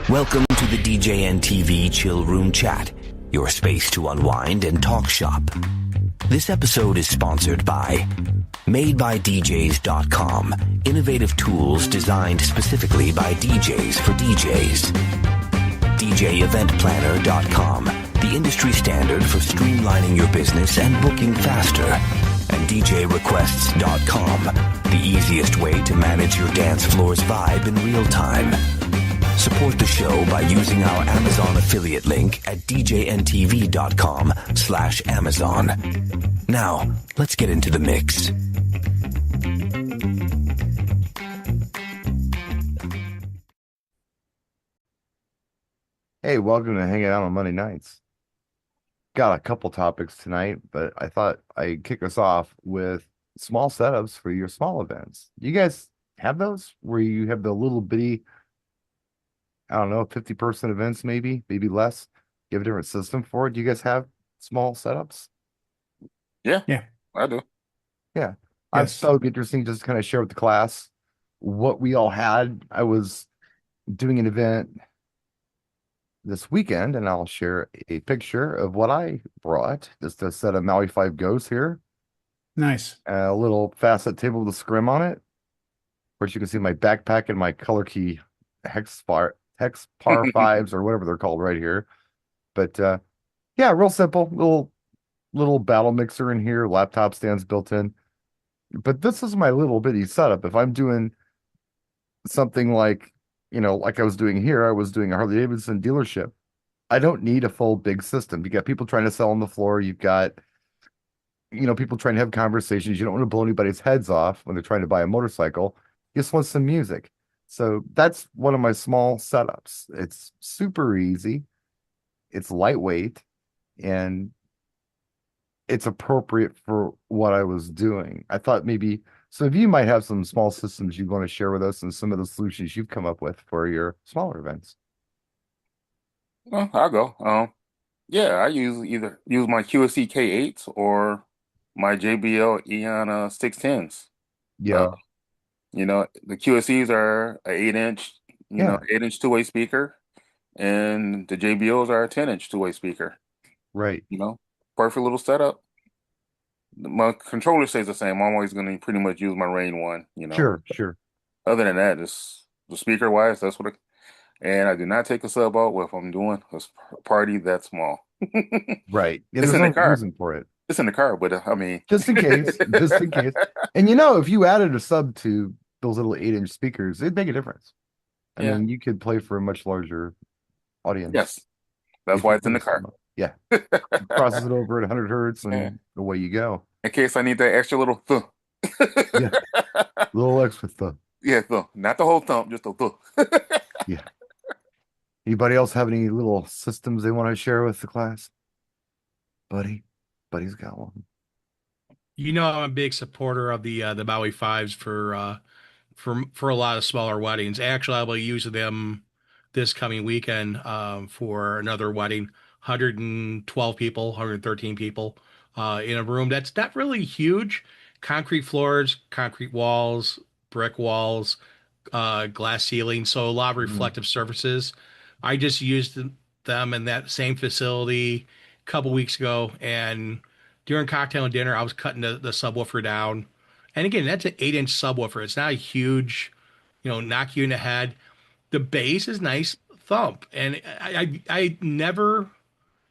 Welcome to the DJNTV Chill Room Chat, your space to unwind and talk shop. This episode is sponsored by MadeByDJs.com, innovative tools designed specifically by DJs for DJs. DJEventPlanner.com, the industry standard for streamlining your business and booking faster. And DJRequests.com, the easiest way to manage your dance floor's vibe in real time. Support the show by using our Amazon affiliate link at djntv.com/Amazon. Now, let's get into the mix. Hey, welcome to Hanging Out on Monday Nights. Got a couple topics tonight, but I thought I'd kick us off with small setups for your small events. You guys have those where you have the little bitty, I don't know, 50-person events, maybe less? You have a different system for it. Do you guys have small setups? Yeah, Yeah. I do. Yeah. I Yes. thought it'd be interesting just to kind of share with the class what we all had. I was doing an event this weekend, and I'll share a picture of what I brought. Just a set of Maui 5 Go's here. Nice. A little facet table with a scrim on it. Of course, you can see my backpack and my color key hex par 5s or whatever they're called right here. But yeah, real simple. Little battle mixer in here, laptop stands built in. But this is my little bitty setup. If I'm doing something like, like I was doing here, I was doing a Harley Davidson dealership. I don't need a full big system. You got people trying to sell on the floor. You've got, people trying to have conversations. You don't want to blow anybody's heads off when they're trying to buy a motorcycle. You just want some music. So that's one of my small setups. It's super easy. It's lightweight, and it's appropriate for what I was doing. I thought maybe some of you might have some small systems you want to share with us and some of the solutions you've come up with for your smaller events. Well, I'll go. Yeah, I use my QSC K8s or my JBL Eon 610s. Yeah. The QSCs are a 8-inch, 8-inch two-way speaker, and the JBLs are a 10-inch two-way speaker. Right. Perfect little setup. My controller stays the same. I'm always going to pretty much use my Rain one. Sure. Other than that, just the speaker wise, that's what. And I do not take a sub out if I'm doing a party that small. Right. Yeah, It's there's in the no car. reason for it. It's in the car, but I mean, Just in case. And if you added a sub to those little 8-inch speakers, it'd make a difference. I mean, you could play for a much larger audience. Yes, that's why it's in the car. Yeah. Crosses it over at 100 hertz and away you go. In case I need that extra little thump. Yeah. Little extra thump. Yeah, thump. Not the whole thump, just a thump. Yeah. Anybody else have any little systems they want to share with the class? Buddy's got one. I'm a big supporter of the Maui 5s for a lot of smaller weddings. Actually, I will use them this coming weekend for another wedding. 112 people, 113 people in a room that's not really huge. Concrete floors, concrete walls, brick walls, glass ceiling, so a lot of reflective surfaces. I just used them in that same facility a couple weeks ago, and during cocktail and dinner, I was cutting the subwoofer down. And again, that's an 8-inch subwoofer. It's not a huge, knock you in the head. The bass is nice thump, and I never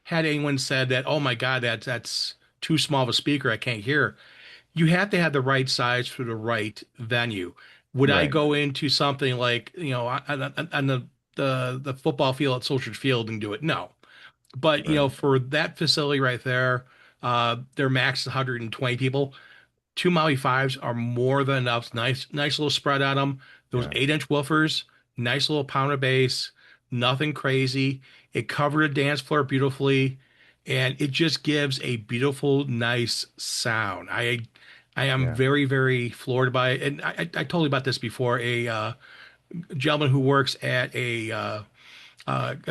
had anyone said that, oh my God, that's too small of a speaker, I can't hear. You have to have the right size for the right venue. Would I go into something like, on the football field at Soldier Field and do it? No. But, for that facility right there, their max is 120 people. 2 Maui 5s are more than enough. Nice little spread on them. Those 8-inch woofers, nice little pound of bass, nothing crazy. It covered a dance floor beautifully, and it just gives a beautiful, nice sound. I am very, very floored by it. And I told you about this before. A gentleman who works at a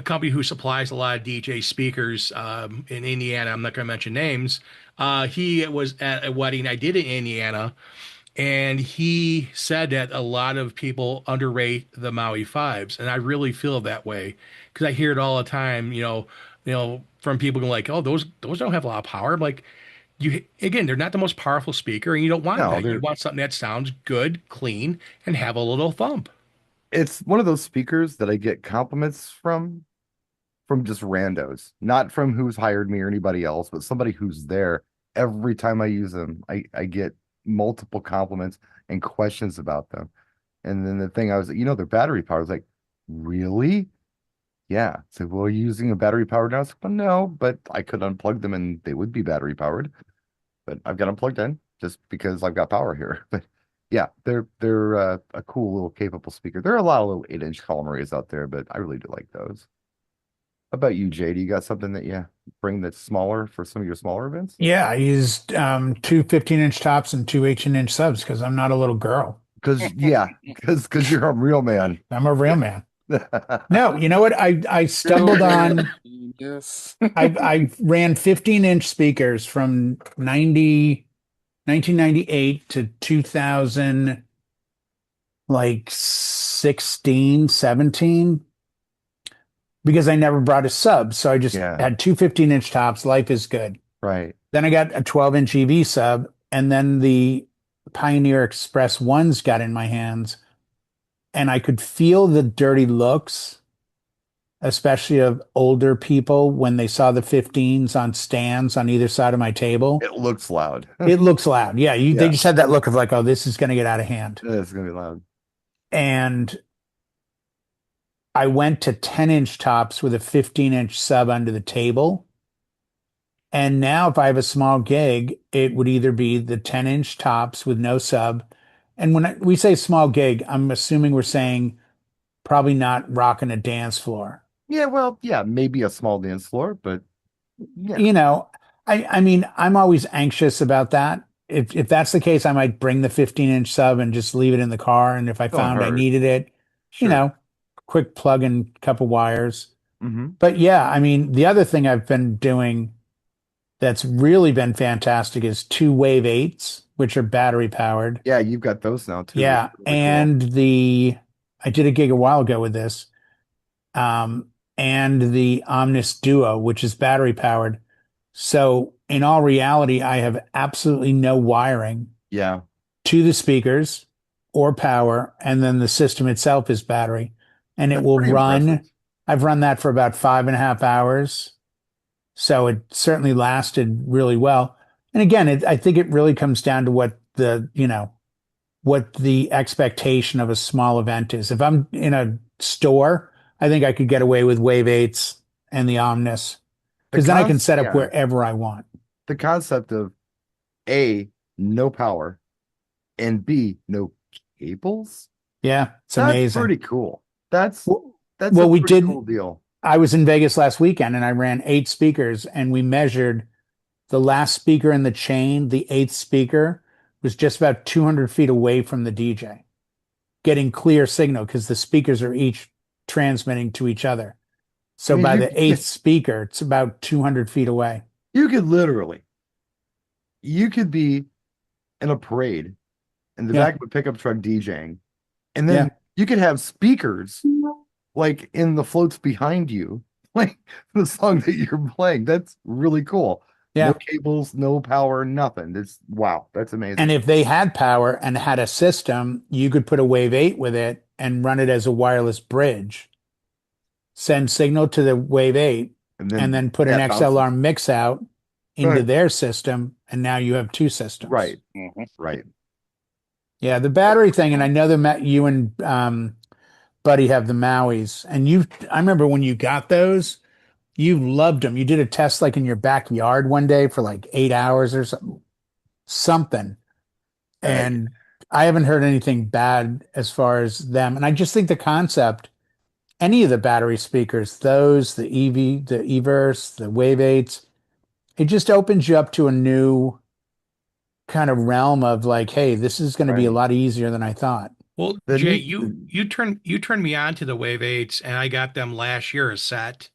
company who supplies a lot of DJ speakers in Indiana. I'm not going to mention names. He was at a wedding I did in Indiana, And he said that a lot of people underrate the Maui fives, and I really feel that way because I hear it all the time. From people going like, "Oh, those don't have a lot of power." I'm like, you again, they're not the most powerful speaker, and you don't want No, that. You they're want something that sounds good, clean, and have a little thump. it's one of those speakers that I get compliments from just randos, not from who's hired me or anybody else, but somebody who's there. Every time I use them, I get multiple compliments and questions about them. And then the thing I was, their battery power. I was like, really? Yeah. So, well, are you using a battery powered now? I was like, well, no, but I could unplug them and they would be battery powered. But I've got them plugged in just because I've got power here. But yeah, they're a cool little capable speaker. There are a lot of little 8-inch column arrays out there, but I really do like those. How about you, Jay? Do you got something that you bring that's smaller for some of your smaller events? Yeah, I used two 15-inch tops and two 18-inch subs because I'm not a little girl. Because you're a real man. I'm a real man. No, you know what? I stumbled on. Yes. I ran 15-inch speakers from 1998 to 2000, like 16, 17, because I never brought a sub. So I just Yeah, had two 15-inch tops. Life is good. right. Then I got a 12-inch EV sub, and then the Pioneer Express ones got in my hands, and I could feel the dirty looks, especially of older people when they saw the 15s on stands on either side of my table. It looks loud. It looks loud. Yeah, they Yeah, just had that look of like, oh, this is going to get out of hand. it's gonna be loud. And I went to 10-inch tops with a 15-inch sub under the table. And now if I have a small gig, it would either be the 10-inch tops with no sub. And when we say small gig, I'm assuming we're saying probably not rocking a dance floor. Yeah, well, yeah, maybe a small dance floor, but yeah. You know, I mean, I'm always anxious about that. If that's the case, I might bring the 15-inch sub and just leave it in the car. And if I Don't found I hurt. needed it, you Sure. know, quick plug and couple wires. Hmm. But yeah, I mean, the other thing I've been doing that's really been fantastic is two Wave 8s, which are battery powered. Yeah, you've got those now too, which Yeah. is really cool. And I did a gig a while ago with this, um, and the Omnis Duo, which is battery powered. So in all reality, I have absolutely no wiring Yeah, to the speakers or power, and then the system itself is battery, and it that's will pretty impressive. run. I've run that for about 5.5 hours. So it certainly lasted really well. And again, I think it really comes down to what the expectation of a small event is. If I'm in a store, I think I could get away with Wave 8s and the Omnis The because then I can set up yeah, wherever I want. the concept of A, no power, and B, no cables. Yeah, it's That's amazing. pretty cool. That's Well, that's a well, we pretty did. cool deal. I was in Vegas last weekend and I ran 8 speakers and we measured the last speaker in the chain, the eighth speaker was just about 200 feet away from the DJ, getting clear signal because the speakers are each transmitting to each other. I So mean, by the eighth speaker, it's about 200 feet away. you could literally, you could be in a parade in the Yeah. back of a pickup truck DJing, and Yeah. then you could have speakers like in the floats behind you, like the song that you're playing. That's really cool. Yeah. No cables, no power, nothing. That's wow, that's amazing. And if they had power and had a system, you could put a Wave 8 with it and run it as a wireless bridge. Send signal to the Wave 8 and then put an yeah, XLR mix out into Right. their system, and now you have two systems. Right, Mhm. right. Yeah, the battery thing, and I know that you and Buddy have the Mauis, and I remember when you got those, you loved them. You did a test like in your backyard one day for like 8 hours or something. And I haven't heard anything bad as far as them. And I just think the concept, any of the battery speakers, those, the Everse, the Wave 8s, it just opens you up to a new kind of realm of like, hey, this is going to be a Right. lot easier than I thought. Well, The Jay, neat- you turned me on to the Wave 8s, and I got them last year a set.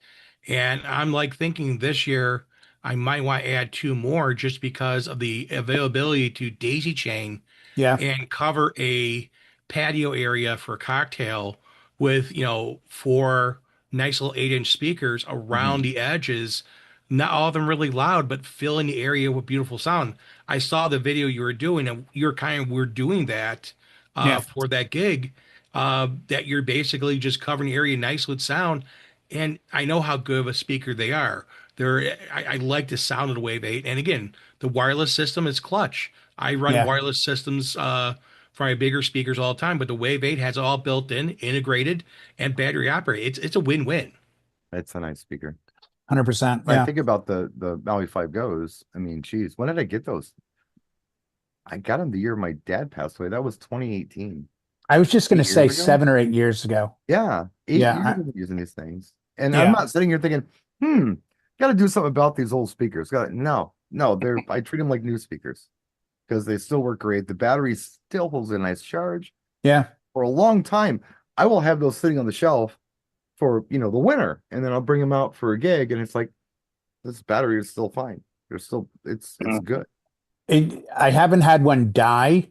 And I'm like thinking this year I might want to add two more just because of the availability to daisy chain Yeah. and cover a patio area for a cocktail with, 4 nice little 8-inch speakers around Mhm. the edges. Not all of them really loud, but filling the area with beautiful sound. I saw the video you were doing, and we're doing that Yeah. for that gig. That you're basically just covering the area nice with sound. And I know how good of a speaker they are. I like the sound of the Wave 8. And again, the wireless system is clutch. I run Yeah. wireless systems for my bigger speakers all the time, but the Wave 8 has it all built in, integrated, and battery operated. It's a win-win. It's a nice speaker. 100%. When I Yeah. think about the Maui 5 Goes, I mean, geez, when did I get those? I got them the year my dad passed away. That was 2018. I was just going to 8 say years ago? 7 or 8 years ago. Yeah, 8 Yeah, years I- I've been using these things. And I'm Yeah. not sitting here thinking, got to do something about these old speakers. No, I treat them like new speakers because they still work great. The battery still holds a nice charge Yeah. for a long time. I will have those sitting on the shelf for, the winter, and then I'll bring them out for a gig, and it's like, this battery is still fine. It's good. I haven't had one die.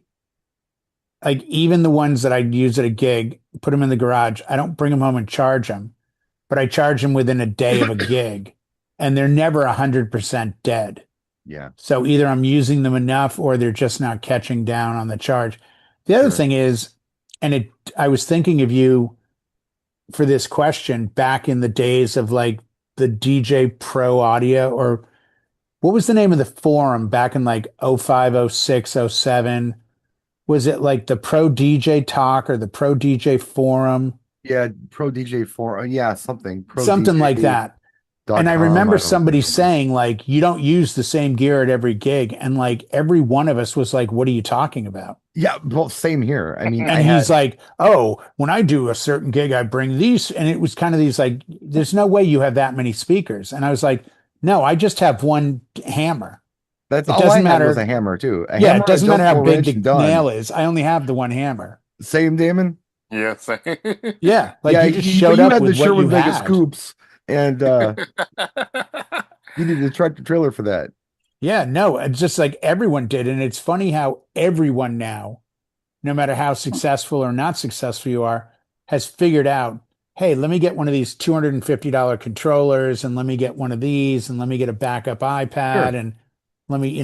Like even the ones that I use at a gig, put them in the garage. I don't bring them home and charge them, but I charge them within a day of a gig, and they're never 100% dead. Yeah. So either I'm using them enough or they're just not catching down on the charge. The other Sure. thing is, I was thinking of you for this question back in the days of like the DJ Pro Audio, or what was the name of the forum back in like 05, 06, 07? Was it like the Pro DJ Talk or the Pro DJ Forum? Yeah, Pro DJ 4. Yeah, something. Something like that. And I remember somebody saying, like, you don't use the same gear at every gig. And like every one of us was like, what are you talking about? Yeah, well, same here. I mean, And he's like, oh, when I do a certain gig, I bring these. And it was kind of these like, there's no way you have that many speakers. And I was like, no, I just have one hammer. That's It all doesn't I had matter. was a hammer too. A Yeah, hammer, it doesn't a matter how jump big wrench, the done. nail is. I only have the one hammer. Same, Damon. Yeah, same. Yeah, like Yeah, you just you showed you up had the with what you Sherwood Vegas had. scoops, and you needed a tractor trailer for that. Yeah, no, it's just like everyone did. And it's funny how everyone now, no matter how successful or not successful you are, has figured out, hey, let me get one of these $250 controllers, and let me get one of these, and let me get a backup iPad, Sure. and let me,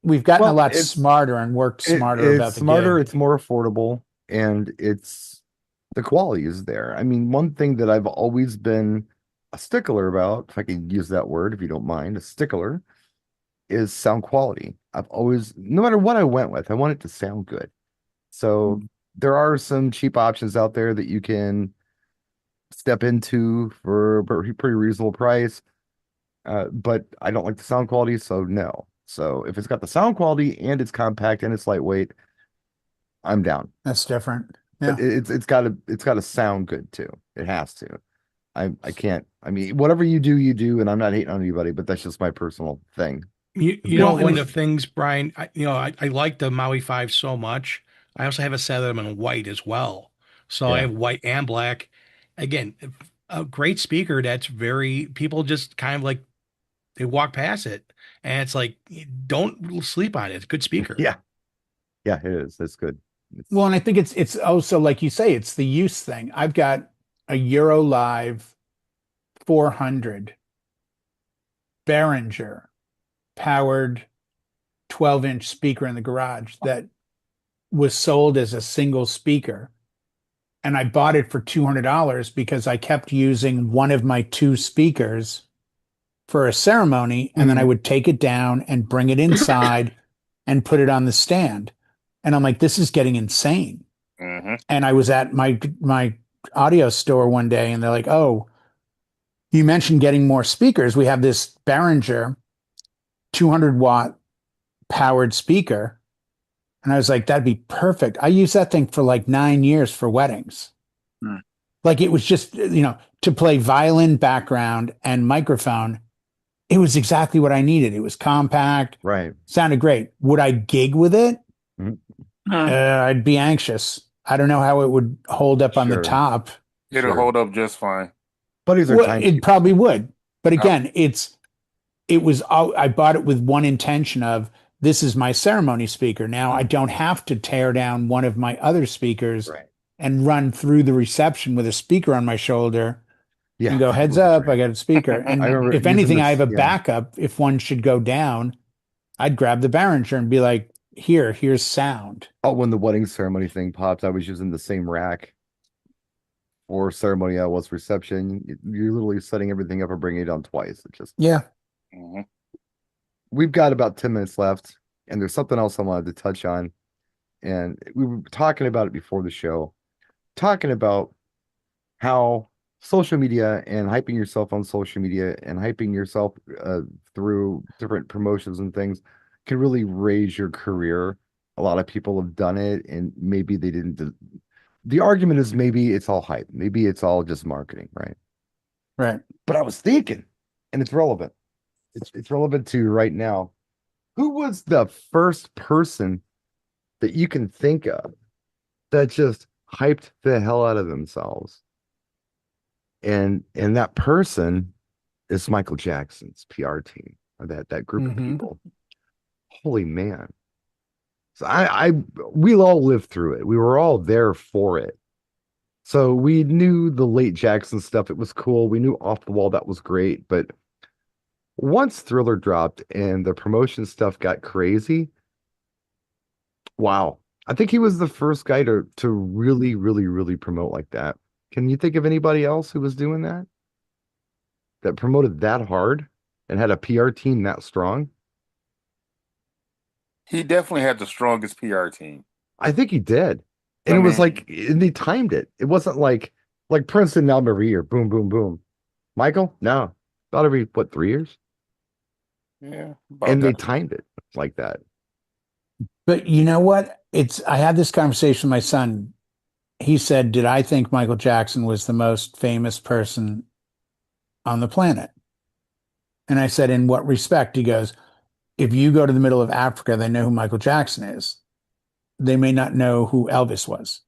we've gotten a Well, lot it's- smarter and worked smarter It's about the smarter, gig. it's more affordable, and the quality is there. I mean, one thing that I've always been a stickler about, if I can use that word, if you don't mind, a stickler, is sound quality. I've always, no matter what I went with, I want it to sound good. So there are some cheap options out there that you can step into for a pretty reasonable price. But I don't like the sound quality, so no. So if it's got the sound quality and it's compact and it's lightweight, I'm down. That's different. Yeah. But it's gotta sound good too. It has to. I can't. I mean, whatever you do, and I'm not hating on anybody, but that's just my personal thing. One when- of the things, Brian, I like the Maui 5 so much. I also have a set of them in white as well. So I Yeah. have white and black. Again, a great speaker that's people just kind of like they walk past it. And it's like, don't sleep on it. It's a good speaker. Yeah, it is. That's good. Well, and I think it's also like you say, it's the use thing. I've got a Euro Live 400 Behringer powered 12-inch speaker in the garage that was sold as a single speaker. And I bought it for $200 because I kept using one of my 2 speakers for a ceremony. And then I would take it down and bring it inside and put it on the stand. And I'm like, this is getting insane. Mhm. And I was at my audio store one day, and they're like, oh, you mentioned getting more speakers. We have this Behringer 200-watt powered speaker. And I was like, that'd be perfect. I used that thing for like 9 years for weddings. Hmm. Like it was just, to play violin, background, and microphone. It was exactly what I needed. It was compact, Right. sounded great. Would I gig with it? Mhm. I'd be anxious. I don't know how it would hold up on the Sure. top. It'll Sure. hold up just fine. Buddies are Well, time. it probably would. But again, I bought it with one intention of this is my ceremony speaker. Now I don't have to tear down one of my other speakers Right. and run through the reception with a speaker on my shoulder Yeah. and go, that heads was up, great. I got a speaker. And I remember if using anything, I this- have a yeah. backup. If one should go down, I'd grab the Behringer and be like, here's sound. Oh, when the wedding ceremony thing popped, I was using the same rack for ceremony I was reception. You're literally setting everything up and bringing it down twice. It just Yeah. Mhm. We've got about 10 minutes left, and there's something else I wanted to touch on. And we were talking about it before the show, talking about how social media and hyping yourself on social media and hyping yourself through different promotions and things can really raise your career. A lot of people have done it, and maybe they didn't. The argument is maybe it's all hype. Maybe it's all just marketing, right? Right. But I was thinking, and it's relevant. It's relevant to right now. Who was the first person that you can think of that just hyped the hell out of themselves? And that person is Michael Jackson's PR team, or that group of Mhm. people. Holy man. So we all lived through it. We were all there for it. So we knew the late Jackson stuff. It was cool. We knew Off the Wall, that was great. But once Thriller dropped and the promotion stuff got crazy, wow. I think he was the first guy to really, really, really promote like that. Can you think of anybody else who was doing that? That promoted that hard and had a PR team that strong? He definitely had the strongest PR team. I think he did. And I it was mean- like, and they timed it. It wasn't like Prince did an album every year. Boom, boom, boom. Michael? No. About every, 3 years? Yeah, about And they that. timed it like that. But you know what? I had this conversation with my son. He said, did I think Michael Jackson was the most famous person on the planet? And I said, in what respect? He goes, if you go to the middle of Africa, they know who Michael Jackson is. They may not know who Elvis was,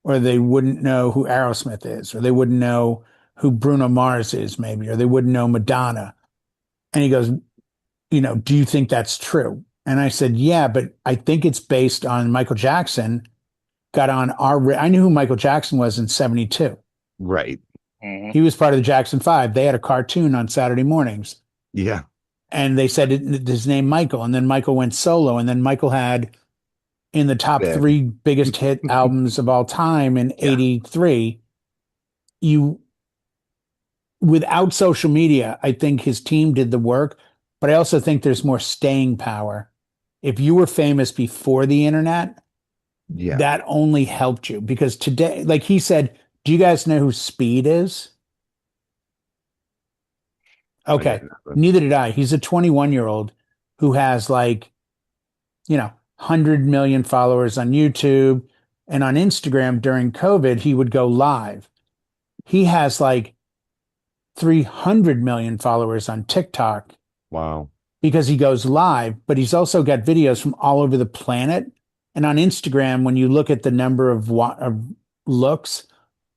or they wouldn't know who Aerosmith is, or they wouldn't know who Bruno Mars is, maybe, or they wouldn't know Madonna. And he goes, do you think that's true? And I said, yeah, but I think it's based on Michael Jackson got on I knew who Michael Jackson was in 72. Right. Mhm. He was part of the Jackson 5. They had a cartoon on Saturday mornings. Yeah. And they said his name Michael. And then Michael went solo. And then Michael had in the top Big. 3 biggest hit albums of all time in 83. Without social media, I think his team did the work. But I also think there's more staying power. If you were famous before the internet, Yeah. that only helped you, because today, like he said, do you guys know who Speed is? Okay. Neither did I. He's a 21-year-old who has 100 million followers on YouTube, and on Instagram during COVID, he would go live. He has 300 million followers on TikTok Wow. because he goes live, but he's also got videos from all over the planet. And on Instagram, when you look at the number of looks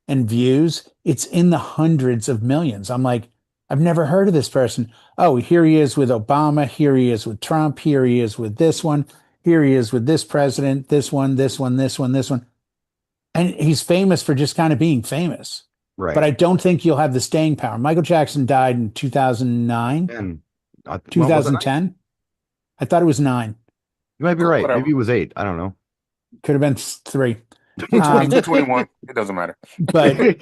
and views, it's in the hundreds of millions. I'm like, I've never heard of this person. Oh, here he is with Obama. Here he is with Trump. Here he is with this one. Here he is with this president, this one, this one, this one, this one. And he's famous for just kind of being famous. Right. But I don't think you'll have the staying power. Michael Jackson died in 2009, And 2010. I thought it was 9. You might be right. Whatever. Maybe it was 8. I don't know. Could have been 3. 21. It doesn't matter. But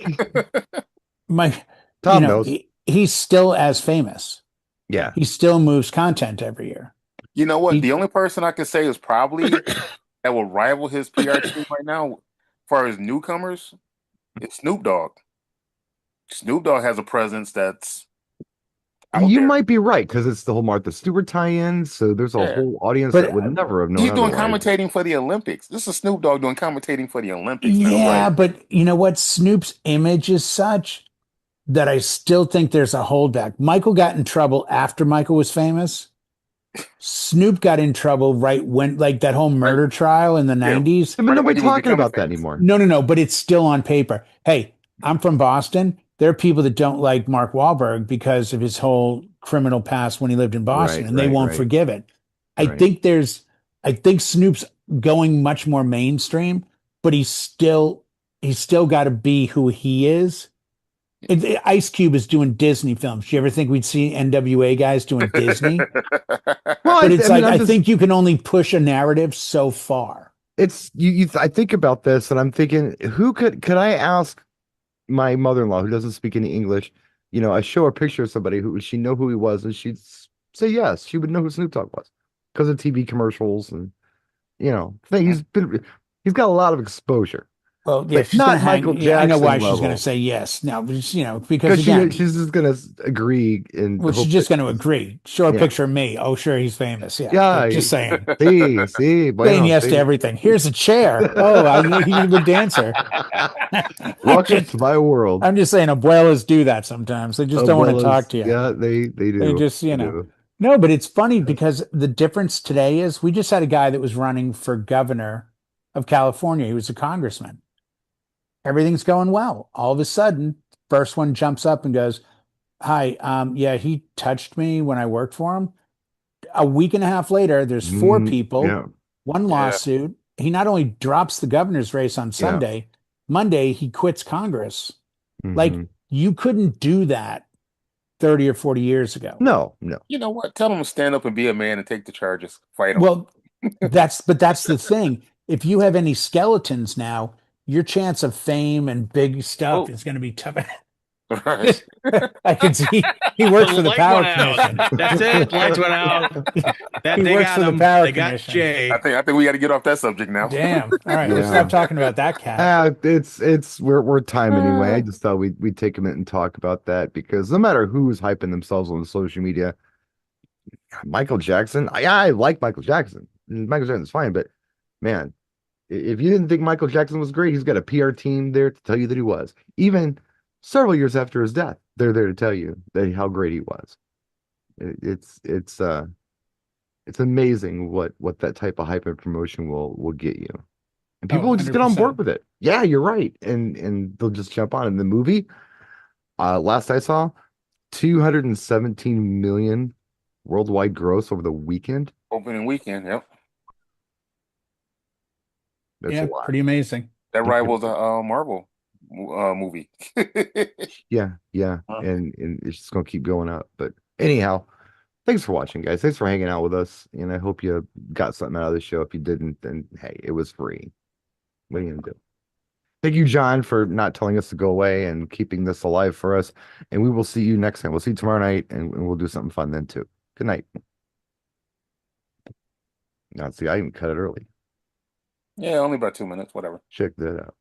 Tom knows. He's still as famous. Yeah. He still moves content every year. You know what? He- The only person I could say is probably that will rival his PR team right now, as far as newcomers, it's Snoop Dogg. Snoop Dogg has a presence that's out You there. might be right, because it's the whole Martha Stewart tie-in. So there's a Yeah. whole audience But- that would never have known. He's doing otherwise. commentating for the Olympics. This is Snoop Dogg doing commentating for the Olympics. Yeah, but you know what? Snoop's image is such that I still think there's a holdback. Michael got in trouble after Michael was famous. Snoop got in trouble right when, that whole murder trial in the 90s. But Right nobody when he was talking about becoming that famous. anymore. No, but it's still on paper. Hey, I'm from Boston. There are people that don't like Mark Wahlberg because of his whole criminal past when he lived in Boston, Right, and they right, won't right. forgive it. Right. I think Snoop's going much more mainstream, but he's still got to be who he is. Ice Cube is doing Disney films. Do you ever think we'd see NWA guys doing Disney? Well, But it's I mean, like I'm I just think you can only push a narrative so far. it's you I think about this and I'm thinking, who could I ask my mother-in-law who doesn't speak any English, I show her a picture of somebody who would she know who he was, and she'd say yes, she would know who Snoop Dogg was because of TV commercials and he's got a lot of exposure, Well, yeah, but she's gonna not hang. Michael Yeah, I know why Jackson she's gonna level. say yes. No, because Because again, she's just gonna agree and well, she's hope just that gonna agree. Show her a yeah. picture of me. Oh, sure, he's famous. Yeah, Yeah, just saying. see, Saying bueno, yes to see. everything. Here's a chair. Oh, he's a good dancer. Welcome to my world. I'm just saying, abuelas do that sometimes. They just don't want to talk Abuelas, to you. yeah, they They do. just, They do. no, but it's funny because the difference today is we just had a guy that was running for governor of California. He was a congressman. Everything's going well. All of a sudden, first one jumps up and goes, "Hi, yeah, he touched me when I worked for him." A week and a half later, there's four people, Yeah, one Yeah. lawsuit. He not only drops the governor's race on yeah. Sunday, Monday he quits Congress. Like Hmm. you couldn't do that 30 or 40 years ago. No, no. You know what? Tell him to stand up and be a man and take the charges. Fight him. Well, that's the thing. If you have any skeletons now, your chance of fame and big stuff Oh. is going to be tough. Right. I can see he works for the Light Power went out. Commission. That's it. Lights went out. That He they works got for the him. Power They got Commission. Jay. I think we got to get off that subject now. Damn. All right, let's Yeah. stop talking about that cat. It's we're time anyway. I just thought we'd take a minute and talk about that because no matter who's hyping themselves on social media, Michael Jackson, I like Michael Jackson. Michael Jackson's fine, but man, if you didn't think Michael Jackson was great, he's got a PR team there to tell you that he was. Even several years after his death, they're there to tell you that how great he was. It's amazing what that type of hype and promotion will get you. And people Oh, will just get on 100%. board with it. Yeah, you're right. And they'll just jump on. In the movie, last I saw, 217 million worldwide gross over the weekend. Opening weekend. Yep. That's Yeah, a lot. pretty amazing. That rivals a Marvel movie. Yeah. Huh. And it's just gonna keep going up. But anyhow, thanks for watching, guys. Thanks for hanging out with us. And I hope you got something out of the show. If you didn't, then hey, it was free. What are you gonna do? Thank you, John, for not telling us to go away and keeping this alive for us. And we will see you next time. We'll see you tomorrow night, and we'll do something fun then too. Good night. Now, see, I even cut it early. Yeah, only about 2 minutes. Whatever. Check that out.